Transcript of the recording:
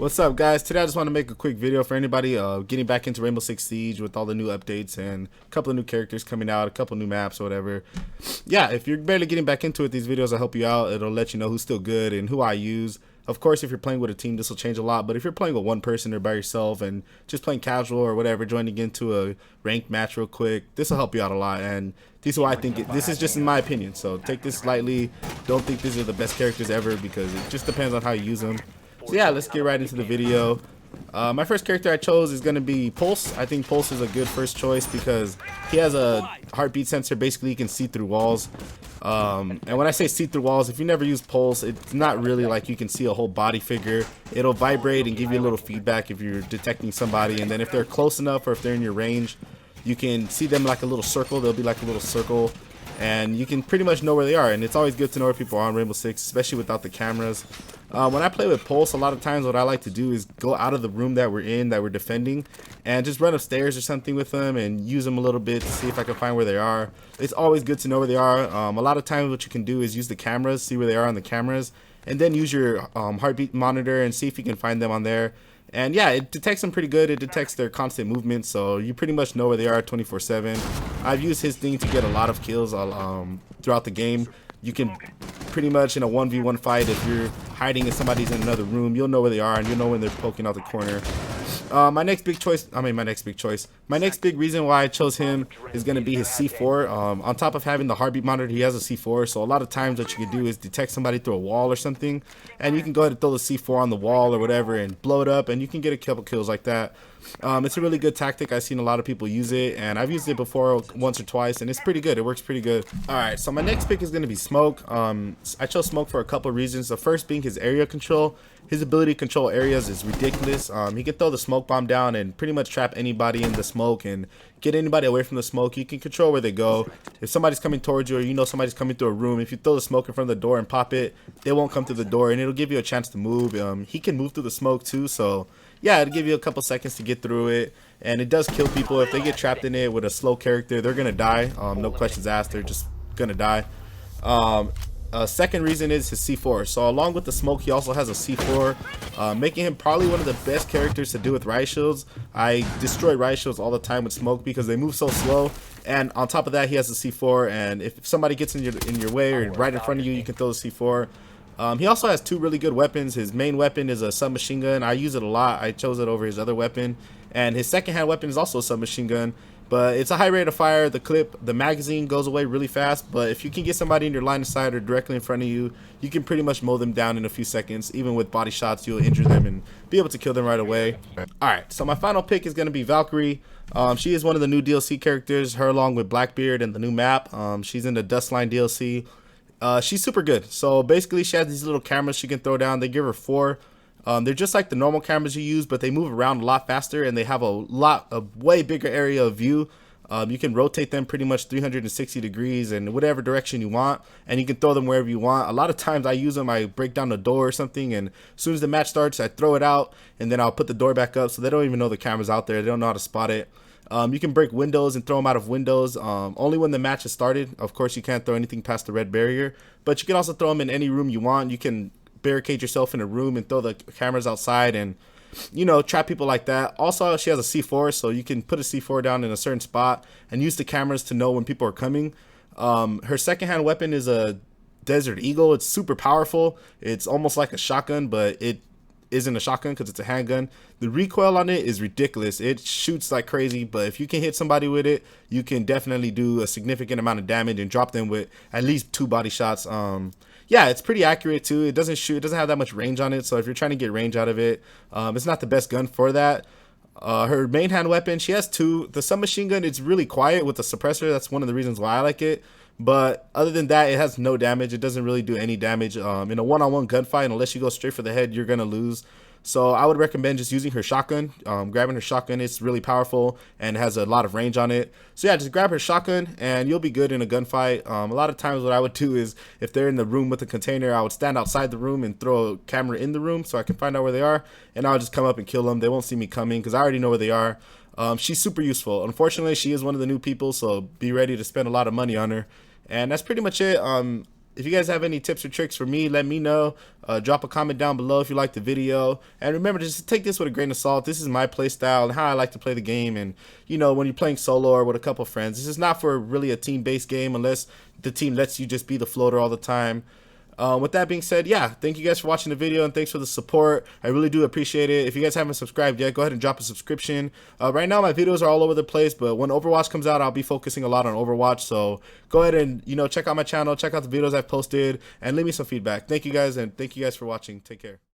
What's up, guys? Today I just want to make a quick video for anybody getting back into Rainbow Six Siege with all the new updates and a couple of new characters coming out, a couple new maps or whatever. Yeah, if you're barely getting back into it, these videos will help you out. It'll let you know who's still good and who I use. Of course, if you're playing with a team, this will change a lot, but if you're playing with one person or by yourself and just playing casual or whatever, joining into a ranked match real quick, this will help you out a lot. And this is why I think this is just in my opinion, so take this lightly. Don't think these are the best characters ever because it just depends on how you use them. So yeah, let's get right into the video. My first character I chose is going to be Pulse. I think Pulse is a good first choice because he has a heartbeat sensor. Basically, he can see through walls. And when I say see through walls, if you never use Pulse, it's not really like you can see a whole body figure. It'll vibrate and give you a little feedback if you're detecting somebody. And then if they're close enough or if they're in your range, you can see them like a little circle. They'll be like a little circle. And you can pretty much know where they are. And it's always good to know where people are on Rainbow Six, especially without the cameras. When I play with Pulse, a lot of times what I like to do is go out of the room that we're in, that we're defending, and just run upstairs or something with them and use them a little bit to see if I can find where they are. It's always good to know where they are. A lot of times what you can do is use the cameras, see where they are on the cameras, and then use your heartbeat monitor and see if you can find them on there. And yeah, it detects them pretty good. It detects their constant movement, so you pretty much know where they are 24/7. I've used his thing to get a lot of kills throughout the game. You can pretty much in a 1v1 fight, if you're hiding and somebody's in another room, you'll know where they are and you'll know when they're poking out the corner. My next big reason why I chose him is going to be his C4. On top of having the heartbeat monitor, he has a C4, so a lot of times what you can do is detect somebody through a wall or something, and you can go ahead and throw the C4 on the wall or whatever and blow it up, and you can get a couple kills like that. It's a really good tactic. I've seen a lot of people use it, and I've used it before once or twice, and it's pretty good. It works pretty good. Alright, so my next pick is going to be Smoke. I chose Smoke for a couple of reasons. The first being his area control. His ability to control areas is ridiculous. He can throw the smoke bomb down and pretty much trap anybody in the smoke and get anybody away from the smoke. You can control where they go. If somebody's coming towards you or you know somebody's coming through a room, if you throw the smoke in front of the door and pop it, they won't come through the door and it'll give you a chance to move. He can move through the smoke too, so yeah, it'll give you a couple seconds to get through it. And it does kill people. If they get trapped in it with a slow character, they're gonna die. No questions asked, they're just gonna die. Second reason is his C4. So along with the smoke, he also has a C4, making him probably one of the best characters to do with riot shields. I destroy riot shields all the time with smoke because they move so slow. And on top of that, he has a C4. And if somebody gets in your way or right in front of you, you can throw the C4. He also has two really good weapons. His main weapon is a submachine gun. I use it a lot. I chose it over his other weapon. And his second-hand weapon is also a submachine gun. But it's a high rate of fire. The magazine goes away really fast. But if you can get somebody in your line of sight or directly in front of you, you can pretty much mow them down in a few seconds. Even with body shots, you'll injure them and be able to kill them right away. Alright, so my final pick is going to be Valkyrie. She is one of the new DLC characters, her along with Blackbeard and the new map. She's in the Dustline DLC. She's super good. So basically, she has these little cameras she can throw down. They give her 4. They're just like the normal cameras you use, but they move around a lot faster and they have a way bigger area of view. You can rotate them pretty much 360 degrees in whatever direction you want, and you can throw them wherever you want. A lot of times I use them, I break down the door or something, and as soon as the match starts, I throw it out, and then I'll put the door back up so they don't even know the camera's out there. They don't know how to spot it. You can break windows and throw them out of windows only when the match has started. Of course, you can't throw anything past the red barrier, but you can also throw them in any room you want. You can barricade yourself in a room and throw the cameras outside and, you know, trap people like that. Also, she has a C4, so you can put a C4 down in a certain spot and use the cameras to know when people are coming. Her second-hand weapon is a Desert Eagle. It's super powerful. It's almost like a shotgun, but it isn't a shotgun because it's a handgun. The recoil on it is ridiculous. It shoots like crazy, but if you can hit somebody with it, you can definitely do a significant amount of damage and drop them with at least 2 body shots. Yeah, it's pretty accurate too. It doesn't have that much range on it, so if you're trying to get range out of it, it's not the best gun for that. Her main hand weapon, she has 2. The submachine gun, it's really quiet with the suppressor. That's one of the reasons why I like it. But other than that, it has no damage. It doesn't really do any damage. In a one-on-one gunfight, unless you go straight for the head, you're gonna lose. So I would recommend just using her shotgun. Grabbing her shotgun, it's really powerful and has a lot of range on it. So yeah, just grab her shotgun and you'll be good in a gunfight. A lot of times what I would do is if they're in the room with the container, I would stand outside the room and throw a camera in the room so I can find out where they are, and I'll just come up and kill them. They won't see me coming because I already know where they are. She's super useful. Unfortunately, she is one of the new people, so be ready to spend a lot of money on her. And that's pretty much it. If you guys have any tips or tricks for me, let me know. Drop a comment down below if you like the video. And remember, just take this with a grain of salt. This is my play style and how I like to play the game. And, you know, when you're playing solo or with a couple friends, this is not for really a team-based game unless the team lets you just be the floater all the time. With that being said, yeah, thank you guys for watching the video and thanks for the support. I really do appreciate it. If you guys haven't subscribed yet, go ahead and drop a subscription. Right now my videos are all over the place, but when Overwatch comes out, I'll be focusing a lot on Overwatch. So go ahead and, you know, check out my channel, check out the videos I've posted, and leave me some feedback. Thank you guys, and thank you guys for watching. Take care.